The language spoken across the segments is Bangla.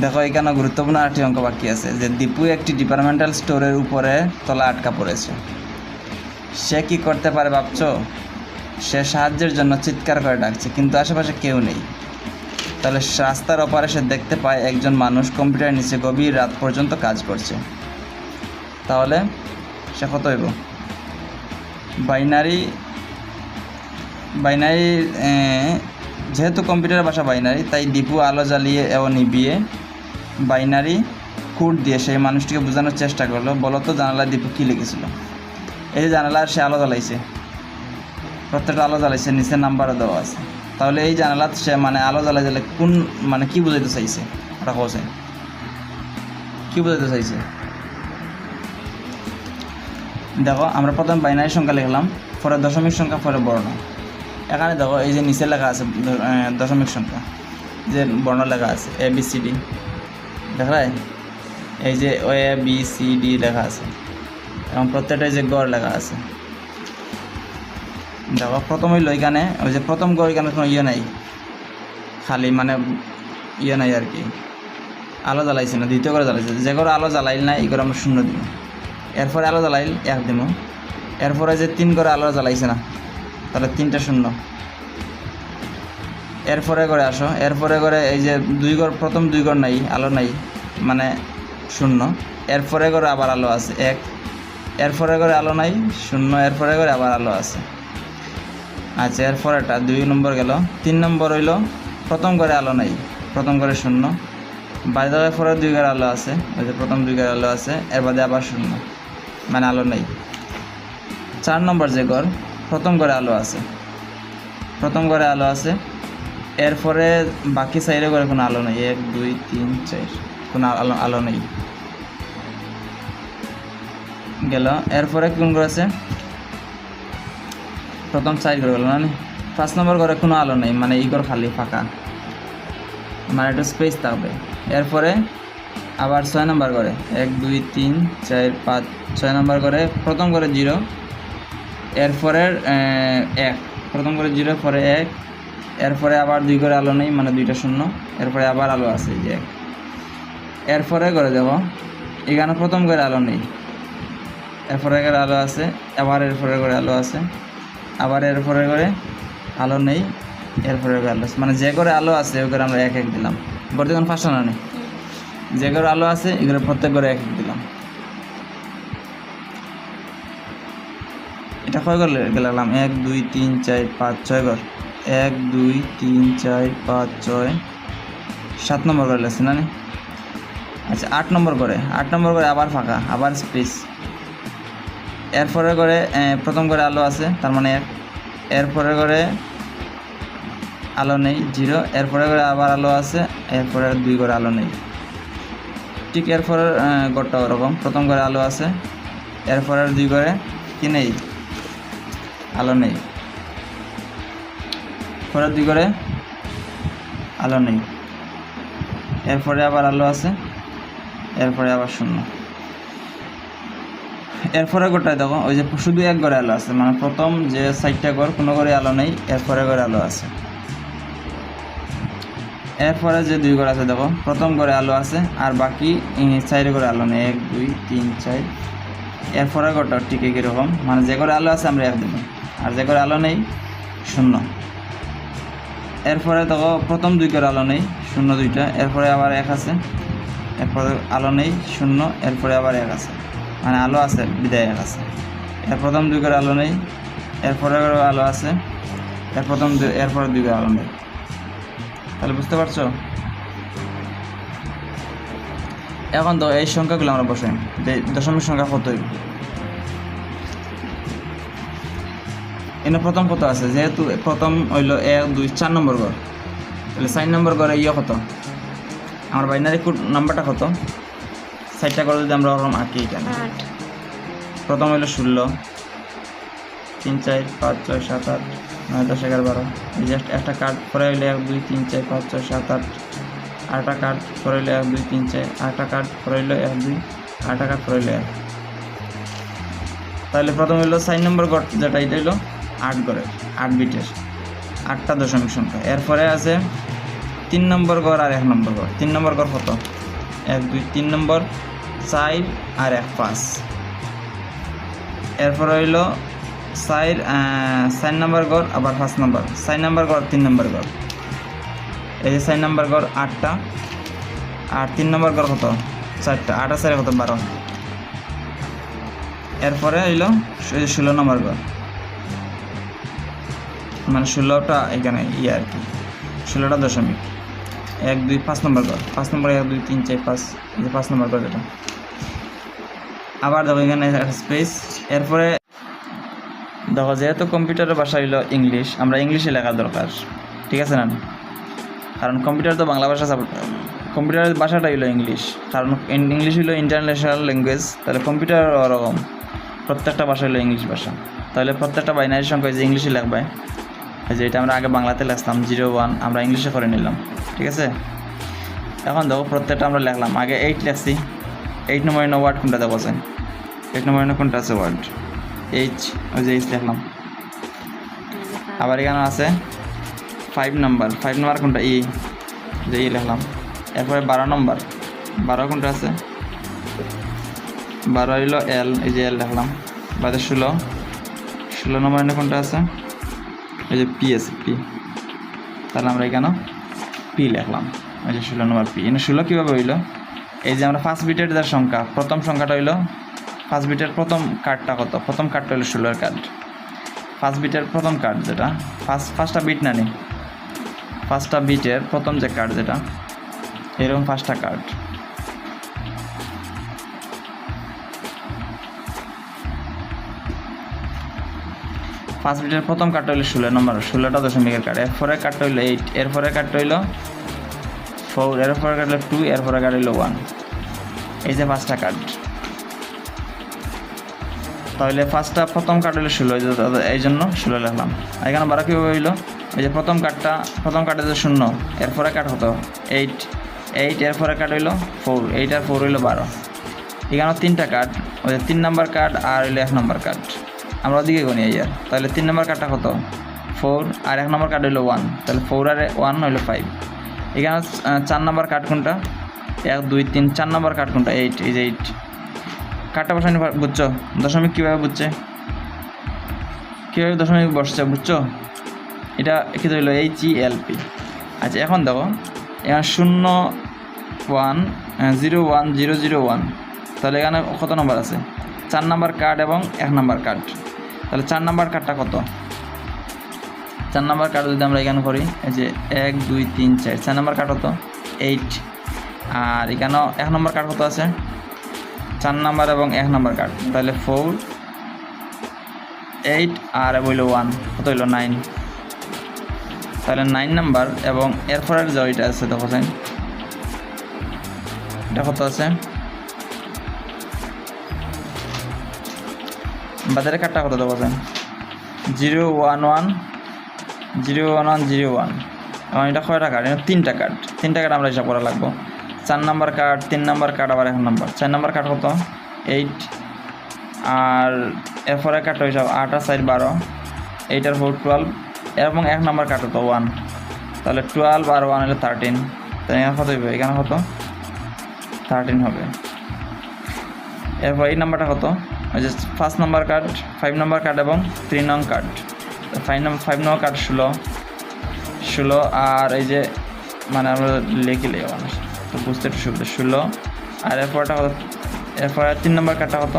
দেখো এখানে গুরুত্বপূর্ণ আরেকটি অঙ্ক বাকি আছে যে দীপু একটি ডিপার্টমেন্টাল স্টোরের উপরে তলা আটকা পড়েছে। সে কি করতে পারে ভাবছো? সে সাহায্যের জন্য চিৎকার করে ডাকছে, কিন্তু আশেপাশে কেউ নেই। তাহলে রাস্তার ওপারে সে দেখতে পায় একজন মানুষ কম্পিউটারের নিচে গভীর রাত পর্যন্ত কাজ করছে। তাহলে সে কত হইব? বাইনারি যেহেতু কম্পিউটারের ভাষা বাইনারি, তাই দীপু আলো জ্বালিয়ে এবং নিভিয়ে বাইনারি কোড দিয়ে সেই মানুষটিকে বোঝানোর চেষ্টা করলো। বলো তো জানালায় দীপু কী লিখেছিল? এই যে জানালার সে আলো জ্বালাইছে, প্রত্যেকটা আলো জ্বালাইছে, নিচে নাম্বারও দেওয়া আছে। তাহলে এই জানালাত সে মানে আলো জ্বালাই জ্বালে কোন মানে কী বোঝাইতে চাইছে? ওটা কছে কী বোঝাইতে চাইছে? দেখো আমরা প্রথম বাইনারি সংখ্যা লিখলাম, পরে দশমিক সংখ্যা, পরে বর্ণ। এখানে দেখো এই যে নিচে লেখা আছে দশমিক সংখ্যা, যে বর্ণ লেখা আছে ABCD, দেখায় এই যে ABCD লেখা আছে এবং প্রত্যেকটাই যে গড় লেখা আছে। দেখো প্রথম হইলো এখানে ওই যে প্রথম গড়, এখানে কোনো ইয়ে নাই, খালি মানে ইয়ে নাই আর কি, আলো জ্বালাইছে না। দ্বিতীয় করে জ্বালাইছে, যে করে আলো জ্বালাইল না এই করে আমরা 0 দিব। এরপরে আলো জ্বালাইল 1 দিব। এরপরে যে 3 করে আলো জ্বালাইছে না, তাহলে 3টা 0। এরপরে করে আসো, এরপরে করে এই যে 2 ঘর, প্রথম 2 ঘর নাই, আলো নাই মানে 0। এরপরে করে আবার আলো আছে 1, এরপরে করে আলো নাই 0, এরপরে করে আবার আলো আছে। আচ্ছা এরপরেটা 2 নম্বর গেল। 3 নম্বর হইল প্রথম ঘরে আলো নাই, প্রথম ঘরে 0, বাইরে দেওয়ার পরে 2 ঘরে আলো আছে, ওই যে প্রথম 2 ঘরে আলো আছে, এর বাদে আবার 0 মানে আলো নেই। 4 নম্বর যে ঘর, প্রথম ঘরে আলো আছে, প্রথম ঘরে আলো আছে, এরপরে বাকি সাইডে করে কোনো আলো নেই, 1 2 3 4 কোনো আলো নেই গেল। এরপরে কোন ঘর আছে? প্রথম 4 ঘর গেল না। 5 নম্বর ঘরে কোনো আলো নেই, মানে এই ঘর খালি ফাঁকা, মানে একটু স্পেস থাকবে। এরপরে আবার 6 নম্বর ঘরে 1 2 3 4 5 6 নম্বর ঘরে প্রথম ঘরে 0, এরপরে 1, প্রথম ঘরে 0, পরে 1, এরপরে আবার 2 ঘরে আলো নেই মানে 2টা 0, এরপরে আবার আলো আছে যে 1। এরপরে ঘরে দেখো এখানে প্রথম ঘরে আলো নেই, এরপরে ঘরে আলো আছে, আবার এরপরে ঘরে আলো আছে, আবার এরপরে ঘরে আলো নেই, এরপরে ঘরে আলো আছে, মানে যে ঘরে আলো আছে ওই ঘরে আমরা 1 1 দিলাম। ঘরে যখন 5টা না নেই, যে ঘরে আলো আছে এগুলো প্রত্যেক ঘরে 1 1 দিলাম। এটা কয় ঘর গেলাম? 1 2 3 4 5 6 ঘর, 1 2 3 4 5 6 7 নম্বর ঘরে লাগছে না। আচ্ছা 8 নম্বর ঘরে, 8 নম্বর ঘরে আবার ফাঁকা, আবার স্পেস। এরপরে ঘরে প্রথম ঘরে আলো আছে তার মানে 1, এরপরে ঘরে আলো নেই 0, এরপরে ঘরে আবার আলো আছে, এরপরে 2 ঘরে আলো নেই। ঠিক এরপরে ঘরটা ওরকম, প্রথম ঘরে আলো আছে, এরপরে 2 ঘরে কি নেই, আলো নেই, পরে 2 ঘরে আলো নেই, এরপরে আবার আলো আছে, এরপরে আবার 0। এরপরে ঘরটায় দেখো ওই যে শুধু 1 ঘরে আলো আছে, মানে প্রথম যে 4টা ঘর কোনো ঘরে আলো নেই, এরপরে ঘরে আলো আছে। এরপরে যে 2 ঘর আছে দেখো প্রথম ঘরে আলো আছে আর বাকি 4 ঘরে আলো নেই, 1 2 3 4। এরপরে ঘরটা ঠিক এরকম, মানে যে ঘরে আলো আছে আমরা 1 দেব, আর যে ঘরে আলো নেই 0। এরপরে দেখো প্রথম 2 ঘরে আলো নেই 0 2টা, এরপরে আবার 1 আছে, এরপরে আলো নেই 0, এরপরে আবার 1 আছে, মানে আলো আছে বিদায় 1 আছে। এর প্রথম 2 ঘরে আলো নেই, এরপরে আলো আছে, এরপরে 2 ঘরে আলো নেই। তাহলে বুঝতে পারছো? এখন তো এই সংখ্যাগুলো আমরা বসাই, যে দশমিক সংখ্যা কত হইব। এখানে প্রথম কত আছে, যেহেতু প্রথম হইল 1 2 4 নম্বর ঘর, তাহলে 4 নম্বর ঘরে কত, আমার বাইনারি কোড নাম্বারটা কত? 4টা করে যদি আমরা ওরকম আঁকি, এখানে প্রথম হইল 16 3 4 5 6 7 8 9 10 11 12, জাস্ট একটা কার্ড, পরে হইলে 1 2 3 4 5 6 7 8, আরেকটা কার্ড, পরে হইলে 1 2 3 4, আরেকটা কার্ড, পরে হইলে 1 2, আরেকটা কার্ড, পরে হইলে 1। তাহলে প্রথম হইল 4 নম্বর ঘর, যেটা এটা হইলো 8 ঘরের 8 বিটের 8টা দশমিক সংখ্যা। এরপরে আছে 3 নম্বর ঘর আর 1 নম্বর ঘর। 3 নম্বর ঘর কত? 1 2 3 নম্বর 4 আর 1 5। এরপর হইল 4 নম্বর ঘর আবার 5 নম্বর। 4 নম্বর ঘর 3 নম্বর ঘর। এই যে 4 নম্বর ঘর 8টা আর 3 নম্বর ঘর কত? 4টা। 8 আর 4 কত? 12। এরপরে হইল 16 নম্বর ঘর, মানে 16টা এখানে আর কি 16টা দশমিক। 1 2 5 নম্বর ঘর। 5 নম্বর 1 2 3 4 5, এই যে 5 নম্বর ঘর যেটা। আবার দেখো এখানে স্পেস। এরপরে দেখো যেহেতু কম্পিউটারের ভাষা হইলো ইংলিশ, আমরা ইংলিশে লেখা দরকার, ঠিক আছে না? কারণ কম্পিউটার তো বাংলা ভাষা, কম্পিউটারের ভাষাটা হইলো ইংলিশ, কারণ ইংলিশ হইলো ইন্টারন্যাশনাল ল্যাঙ্গুয়েজ। তাহলে কম্পিউটার ওরকম প্রত্যেকটা ভাষা হইলো ইংলিশ ভাষা। তাহলে প্রত্যেকটা বাইনারি সংখ্যা যে ইংলিশে লিখবে, যে এটা আমরা আগে বাংলাতে লিখতাম 0 1, আমরা ইংলিশে করে নিলাম, ঠিক আছে? এখন দেখো প্রত্যেকটা আমরা লিখলাম। আগে 8 লিখছি, 8 নম্বর ওয়ার্ড কোনটা দেখো আছে? 8 নম্বর কোনটা আছে ওয়ার্ড? এইচ, ওই যে এইচ লিখলাম। আবার এখানে আছে 5 নম্বর কোনটা? ই, যে ই লিখলাম। এরপরে 12 নম্বর, 12 কোনটা আছে? 12 হইলো এল, এই যে এল লিখলাম। বাদে 16 নম্বর কোনটা আছে? এই যে পি আছে, পি। তাহলে আমরা এখানে পি লিখলাম, এই যে 16 নম্বর পি। এখানে 16 কীভাবে হইলো? এই যে আমরা 5 বিটের যার সংখ্যা, প্রথম সংখ্যাটা হইলো 5 বিটের প্রথম কার্ডটা কত? প্রথম কার্ডটা হলো 16 কার্ড। 5 বিটের প্রথম কার্ড যেটা, ফার্স্টটা বিট না নেই, 5টা বিটের প্রথম যে কার্ড যেটা, এরকম 5টা কার্ড। পাঁচ বিটের প্রথম কার্ডটা হইলো 16 নম্বর, 16টা দশমিকের কার্ড। এরপরে কার্ডটা হইলো 8, এরপরে কার্ডটা হইলো 4, এরপরে কার্ড হইলো 2, এরপরে কার্ড হইলো 1। এই যে 5টা কার্ড। তাহলে প্রথম কার্ড হইলো 16, এই জন্য 16 লিখলাম। এখানে 12 কীভাবে হইলো? এই যে প্রথম কার্ডে যে 0, এরপরে কার্ড কত? 8, এরপরে কার্ড হইলো 4, 8 আর 4 হইলো 12। এখানে 3টা কার্ড, ওই যে 3 নম্বর কার্ড আর হইলো 1 নম্বর কার্ড। আমরা ওদিকে গনি ইয়ার। তাহলে 3 নম্বর কার্ডটা কত? 4, আর 1 নম্বর কার্ড হইলো 1, তাহলে 4 আর 1 হইলো 5। এখানে 4 নম্বর কার্ড কোনটা? 1 2 3, 4 নম্বর কার্ড কোনটা? 8, এই যে 8। কার্ডটা বসানি বুঝছো? দশমিক কীভাবে বুঝছে? কীভাবে দশমিক বসছে বুঝছো? এটা কি হইলো? HELP। আচ্ছা এখন দেখো এখানে 0 1 0 1 0 0 1, তাহলে এখানে কত নম্বর আছে? 4 নম্বর কার্ড এবং 1 নম্বর কার্ড। তাহলে 4 নম্বর কার্ডটা কত? 4 নম্বর কার্ড যদি আমরা এখানে করি, এই যে 1 2 3 4, 4 নম্বর কার্ড কত? 8। আর এখানেও 1 নম্বর কার্ড কত আছে? 4 নম্বর এবং 1 নম্বর কার্ড। তাহলে 4 8 আর হইলো 1, কত হইলো? 9। তাহলে 9 নাম্বার এবং এরপরের যে ওইটা আছে দেখো, এটা কত আছে? বাজারের কার্ডটা কত দেখো? 0 1 1 0 1 1 0 1। এবং এটা কয়টা কার্ড? এটা 3টা কার্ড। 3টা কার্ড আমরা হিসাব করা লাগবো। 4 নম্বর কার্ড, 3 নম্বর কার্ড, আবার 1 নম্বর। 4 নম্বর কার্ড কত? 8, আর এরপরে কার্ডটা হিসাব 8 আর 4 12, 8 আর 4 12, এবং 1 নম্বর কার্ড কত? 1। তাহলে 12 আর 1 হলে 13। তাহলে এখানে কত হবে? এখানে কত? 13 হবে। এরপর এই নাম্বারটা কত? ওই যে 5 নম্বর কার্ড, 5 নম্বর কার্ড এবং 3 নং কার্ড। 5 নম্বর কার্ড 16, আর এই যে মানে আমরা লিখলে মানুষ তো বুঝতে একটু সুবিধা। 16 আর এরপরটা কত? এরপরে 3 নম্বর কার্ডটা কত?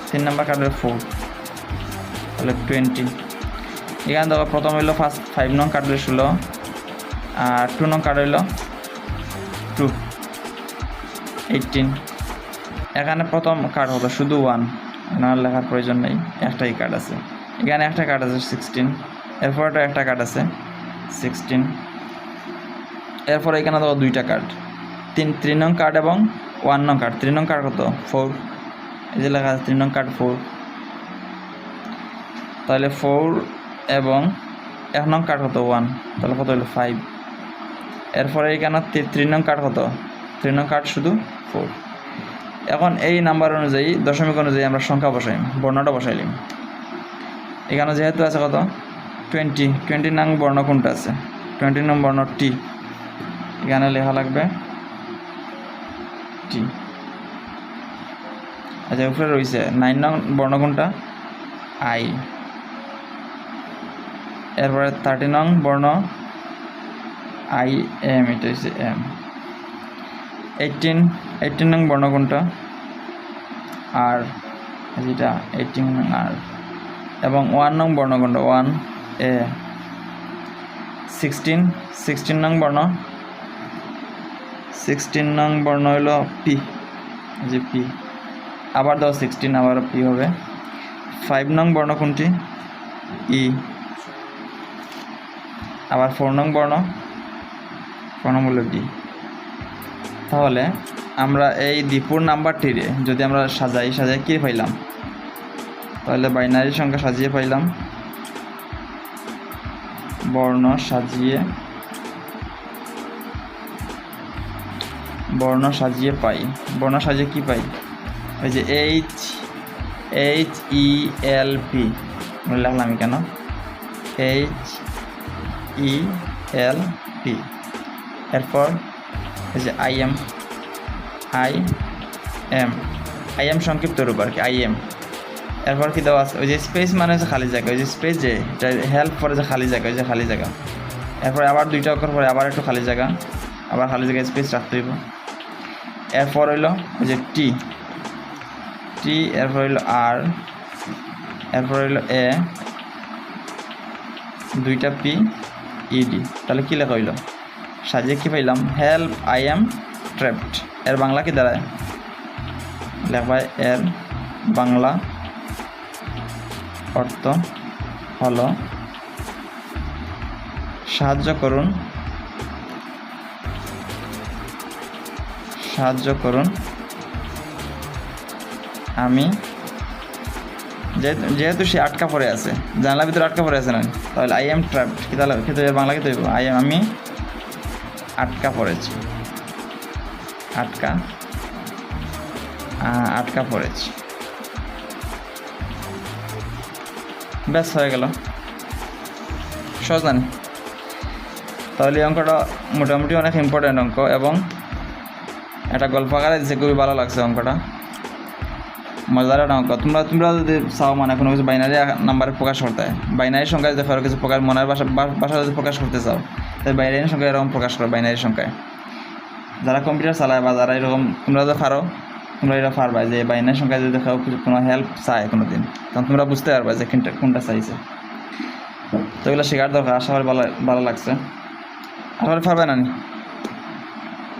3 নম্বর কার্ডের 4, তাহলে 20। এখানে দেখো প্রথম হইলো 5 নং কার্ড হইলো 16, আর 2 নং কার্ড হইলো 2, 18। এখানে প্রথম কার্ড হতো শুধু 1, এখানে লেখার প্রয়োজন নেই, একটাই কার্ড আছে। এখানে একটা কার্ড আছে 16, এরপরটা একটা কার্ড আছে 16। এরপর এখানে দেখো 2টা কার্ড, 3 নং কার্ড এবং 1 নং কার্ড। 3 নং কার্ড কত? 4, এই যে লেখা আছে 3 নং কার্ড 4। তাহলে 4 এবং 1 নং কার্ড কত? 1, তাহলে কত হলো? 5। এরপরে এখানে 3 নং কার্ড কত? 3 নং কার্ড শুধু 4। এখন এই নাম্বার অনুযায়ী, দশমিক অনুযায়ী আমরা সংখ্যা বসাইম, বর্ণটা বসাইলাম। এখানে যেহেতু আছে কত? 20 নং বর্ণ কোনটা আছে? 20 নং বর্ণ টি, এখানে লেখা লাগবে টি। আচ্ছা উপরে রয়েছে 9 নং বর্ণ কোনটা আই, এরপরে 30 নং বর্ণ আই এম, এটা হচ্ছে এম। 18 নং বর্ণ কোনটা আর, যেটা 18 নং আর, এবং 1 নং বর্ণ কোনটা 1 এ। 16 নং বর্ণ, 16 নং বর্ণ হলো পি, যে পি, আবার দাও 16, আবার পি হবে। 5 নং বর্ণ কোনটি ই, আবার 4 নং বর্ণ, 4 নং হলো ডি। তাহলে আমরা এই দীপুর নাম্বারটিরে যদি আমরা সাজাই কি পাইলাম, তাহলে বাইনারি সংখ্যা সাজিয়ে পাইলাম, বর্ণ সাজিয়ে পাই। বর্ণ সাজিয়ে কি পাই, ওই যে HELP লিখলাম কেন, HELP। এরপর এই যে IM সংক্ষিপ্ত রূপ আর কি, IM। এরপর কি দেওয়া আছে, ওই যে স্পেস মানে হচ্ছে খালি জায়গা, ওই যে স্পেস, যে হেল্প করে যে খালি জায়গা, ওই যে খালি জায়গা। এরপরে আবার 2টা অক্ষর পরে আবার একটু খালি জায়গা, আবার খালি জায়গায় স্পেস রাখতে হইব। এরপর হইলো ওই যে টি, এরপর হইলো আর, এরপর হইলো এ, 2টা পি, ইডি। তাহলে কি লেখা হইলো, সাজিয়ে কি পাইলাম, হেল্প আই এম ট্র্যাপড। এর বাংলা কি দাঁড়ায়, লেখা এর বাংলা অর্থ হলো সাহায্য করুন আমি, যেহেতু সে আটকা পড়ে আছে, জানলার ভিতরে আটকা পড়ে আছে না, তাহলে আই এম ট্র্যাপড কি, তাহলে খেতে বাংলা কি তৈব, আমি আটকা পড়েছি, আটকা পড়েছি। ব্যাস হয়ে গেল, সহজ জানি। তাহলে এই অঙ্কটা মোটামুটি অনেক ইম্পর্টেন্ট অঙ্ক, এবং একটা গল্প আকারে দিচ্ছে, খুবই ভালো লাগছে অঙ্কটা, মজাদার একটা অঙ্ক। তোমরা যদি চাও মানে কোনো কিছু বাইনারি নাম্বারে প্রকাশ করতে হয়, বাইনারি সংখ্যা যদি কারো কিছু প্রকাশ মনের ভাষা যদি প্রকাশ করতে চাও, তাই বাইনারি সংখ্যা এরকম প্রকাশ করো, বাইনারি সংখ্যায়। যারা কম্পিউটার চালায় বা যারা এরকম, তোমরা যদি পারো, তোমরা এটা পারবা যে বাইনারি সংখ্যায় যদি দেখো কোনো হেল্প চায় কোনো দিন, তখন তোমরা বুঝতে পারবা যে কোনটা চাইছে। তো এগুলো শেখার দরকার, আশা করি ভালো লাগছে, আশা করি পারবে না।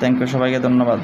থ্যাংক ইউ, সবাইকে ধন্যবাদ।